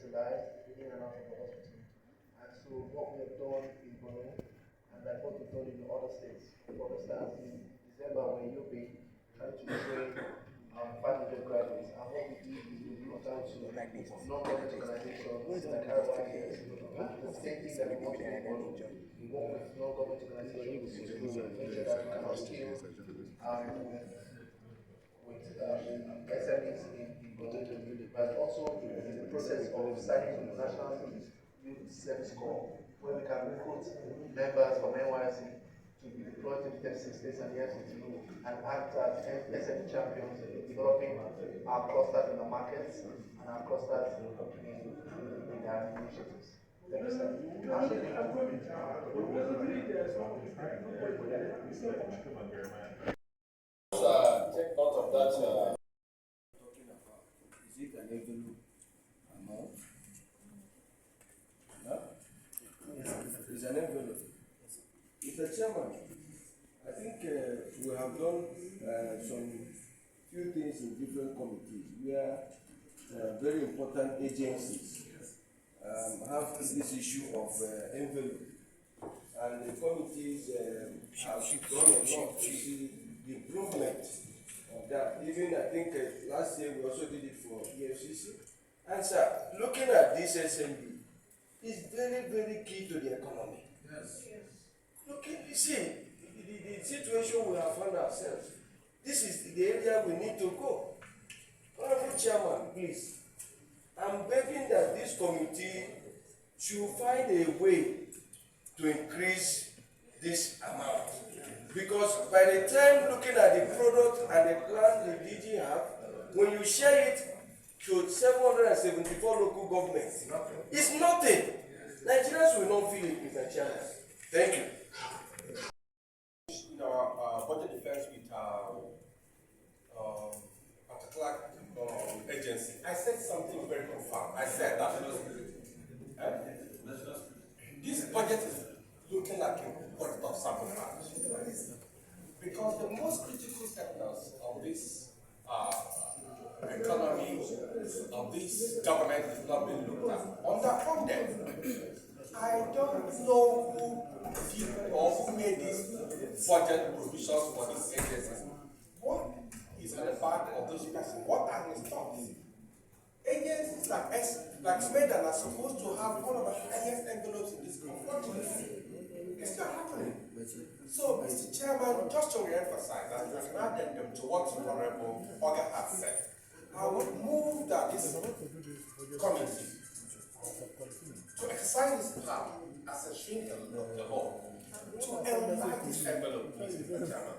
hospitalized, in and out of the hospital. And so what we have done in Borno, and like what we've done in other states, for instance, in December when you'll be trying to train 500 graduates, and what we did is we reached out to non-government organizations like Enterpreses, and the same thing that we want to do in Borno. We work with non-government organizations to make sure that we can upskill with SMEs in Bolivia, but also in the process of signing the National Youth Service Corps, where we can recruit members from NYC to be deployed to the 36 states and the FCT and act as SME champions in developing our clusters in the markets and our clusters in our initiatives. Thank you, sir. Take note of that. Talking about, is it an envelope amount? Huh? It's an envelope. Mr. Chairman, I think we have done some few things in different committees where very important agencies have this issue of envelope. And the committees have done a lot to see the improvement of that. Even I think last year we also did it for EFCC. And sir, looking at this SMB is very, very key to the economy. Yes. You see, the situation we have found ourselves, this is the area we need to go. Honorable Chairman, please, I'm begging that this committee should find a way to increase this amount. Because by the time looking at the product and the plan the DG have, when you share it to 774 local governments, it's nothing. Nigerians will not feel it, Mr. Chairman. Thank you. In our budget defense with particular agency, I said something very profound. I said that this budget is looking like a budget of sabotage. Because the most critical sectors of this economy, of this government, is not being looked at. Underfunded. I don't know who did or who made these budget provisions for these agencies. What is at the back of those persons? What are his thoughts? Agencies like SMEDAN are supposed to have one of the highest envelopes in this country. It's not happening. So, Mr. Chairman, just to re-emphasize that as an addendum to what Honorable Oga has said, I would move that this committee to exercise its power as a shrinker of the law to enlarge this envelope, please, Mr. Chairman,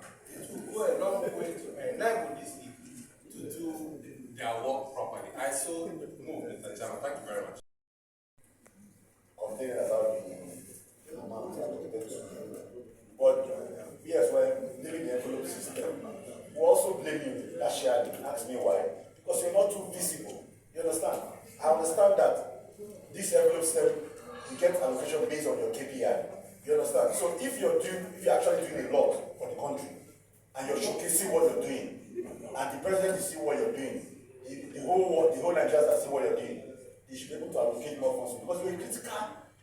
to go a long way to enable these people to do their work properly. I so move, Mr. Chairman. Thank you very much. Complaining about the amount allocated to you. But we as well, leaving the envelope system, we also blame you, partially. Ask me why. Because you're not too visible. You understand? I understand that this envelope system, you get allocation based on your KPI. You understand? So if you're actually doing a lot for the country, and you're showcasing what you're doing, and the president is seeing what you're doing, the whole world, the whole Nigerians are seeing what you're doing, you should be able to allocate more funds because you're critical.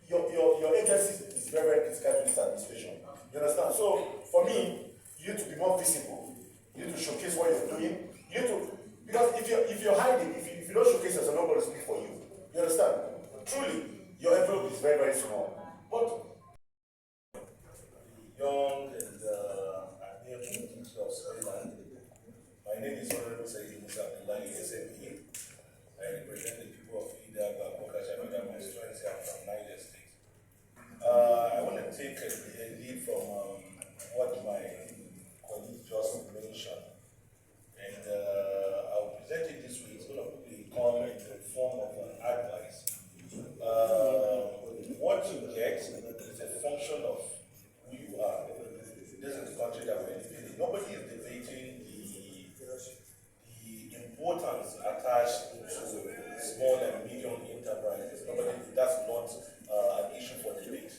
Your agency is very, very critical to this administration. You understand? So for me, you need to be more visible. You need to showcase what you're doing. You need to, because if you're hiding, if you don't showcase yourself, nobody will speak for you. You understand? Truly, your envelope is very, very small. But young and I'm here from the Kingdom of Scotland. My name is Honorable Sayyid Musa Abdullahi SME. I represent the people of Ida, Bakoka, Jamaica, constituency. I'm from Niger State. I want to take a lead from what my colleague just mentioned. And I'll present it this way. It's going to come in the form of an advice. What you get is a function of who you are. This is the country that we're living in. Nobody is debating the importance attached to small and medium enterprises. That's not an issue for debate.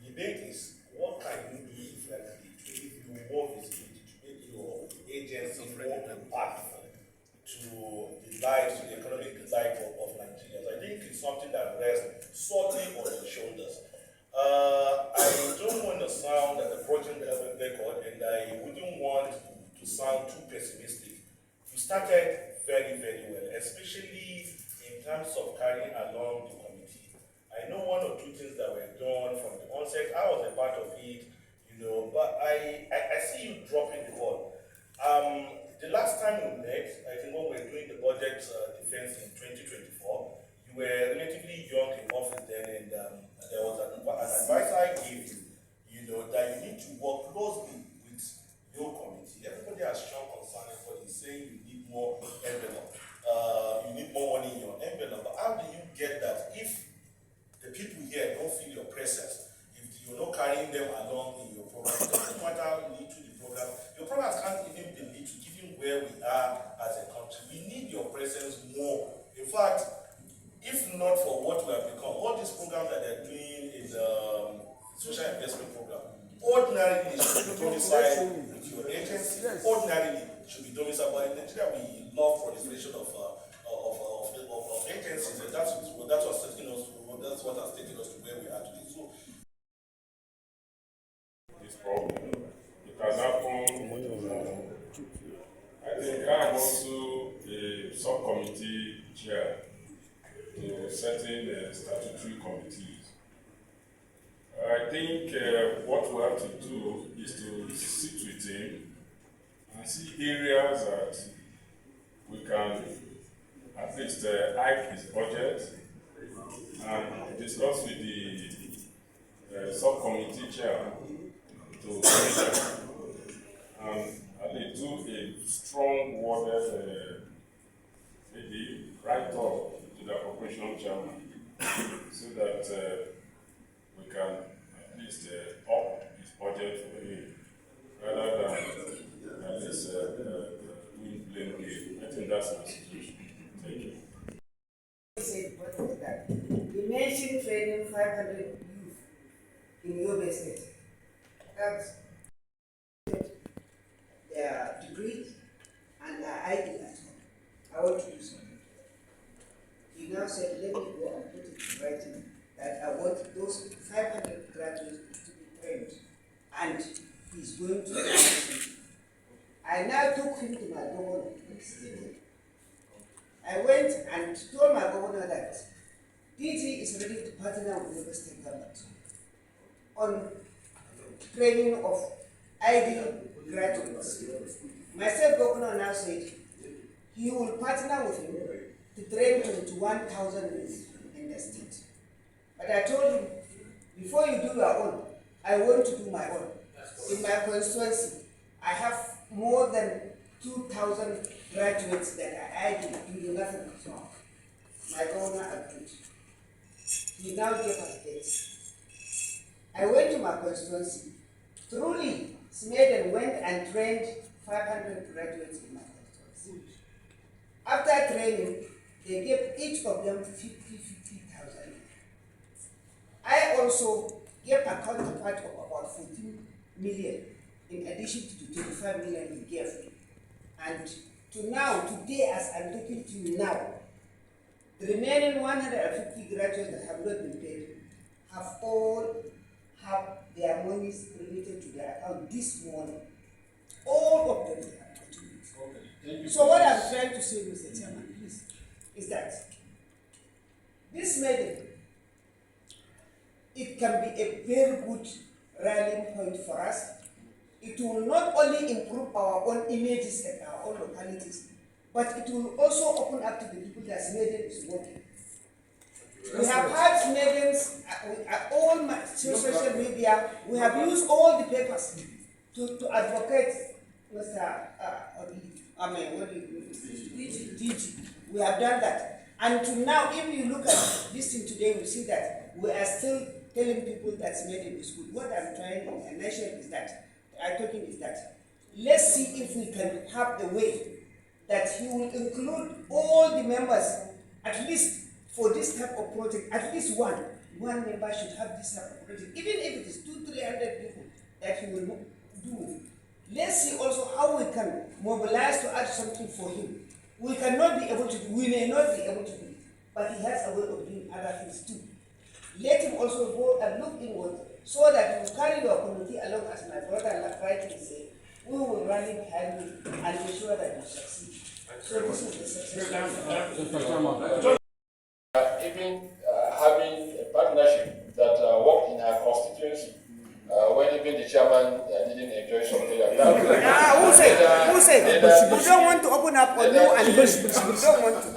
The debate is what can you do differently to give you more visibility, to make your agency more impactful to the lives, to the economic life of Nigerians. I think it's is something that rests solely on your shoulders. I don't want to sound like a broken record, and I wouldn't want to sound too pessimistic. You started very, very well, especially in terms of carrying along the committee. I know one or two things that were done from the onset. I was a part of it, but I see you dropping the ball. The last time we met, I think when we were doing the budget defense in 2024, you were relatively young in office then, and there was an advice I gave you, that you need to work closely with your committee. Everybody has shown concern, everybody is saying you need more envelope. You need more money in your envelope. But how do you get that if the people here don't feel your presence? If you're not carrying them along in your program, it doesn't matter lead to the program. Your programs can't even be lead to given where we are as a country. We need your presence more. In fact, if not for what we have become, all these programs that they're doing is social investment program. Ordinarily should be domiciled with your agency. Ordinarily should be domiciled, but in Nigeria we love proliferation of agencies, and that's what's taking us. That's what has taken us to where we are today. So this problem, it has happened. I think I am also a subcommittee chair to certain statutory committees. I think what we have to do is to sit with him and see areas that we can at least hike his budget and discuss with the subcommittee chair to and at least do a strong worded maybe write up to the appropriation chairman so that we can at least up his budget for him rather than at least doing blame game. I think that's my situation. Thank you. What was that? You mentioned training 500 youth in your business. That's their degrees and their ID at home. I want to do something. He now said, let me go and put it in writing that I want those 500 graduates to be trained, and he's going to do. I now took him to my governor. I went and told my governor that DG is ready to partner with the state government on training of ID graduates. My state governor now said he will partner with him to train 21,000 youth in the state. But I told him, before you do your own, I want to do my own. In my constituency, I have more than 2,000 graduates that are ID doing nothing wrong. My governor agreed. He now gave us dates. I went to my constituency. Truly, Smeden went and trained 500 graduates in my constituency. After training, they gave each of them 50,000. I also gave a counterpart of about 14 million in addition to the 25 million he gave. And to now, today, as I'm talking to you now, the remaining 150 graduates that have not been paid have their monies remitted to their account this morning. All of them have gotten. So what I'm trying to say, Mr. Chairman, please, is that this meeting, it can be a very good rallying point for us. It will not only improve our own images and our own localities, but it will also open up to the people that Smeden is working. We have had Smedens at all my social media. We have used all the papers to advocate Mr. DG. We have done that. And to now, if you look at this thing today, we see that we are still telling people that Smeden is good. What I'm trying in a nation is that, let's see if we can have the way that he will include all the members, at least for this type of project, at least one member should have this type of project, even if it is 200-300 people that he will do. Let's see also how we can mobilize to add something for him. We cannot be able to do, we may not be able to do it, but he has a way of doing other things too. Let him also go and look inward so that you carry your community along, as my brother rightly said. We will rally behind you and ensure that you succeed. So this is the success. Even having a partnership that worked in our constituency, when even the chairman didn't enjoy something like that. Who said? Who said? You don't want to open up on you and you don't want to.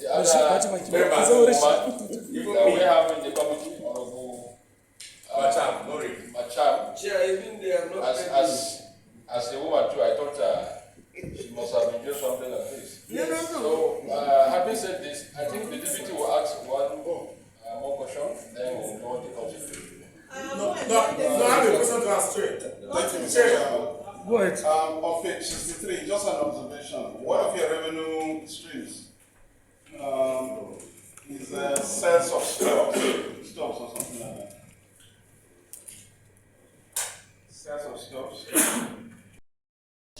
The other members that we have in the committee, Honorable Macham, as a woman too, I thought she must have enjoyed something like this. No. So, having said this, I think the deputy will ask one more question, then we'll go on to continue. No, I have a question to ask straight. Go ahead. On page 63, just an observation. One of your revenue streams is sales of stocks or something like that. Sales of stocks.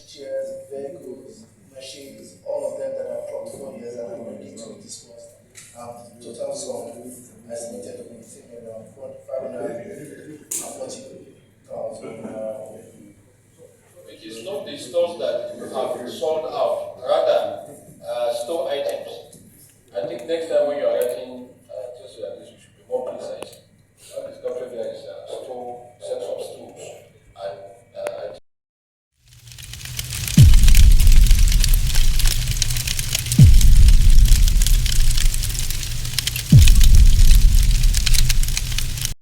Chairs, vehicles, machines, all of them that are from 4 years and are ready to discuss. Total sum estimated to be around 540,000. It is not the stores that you have sold out, rather store items. I think next time when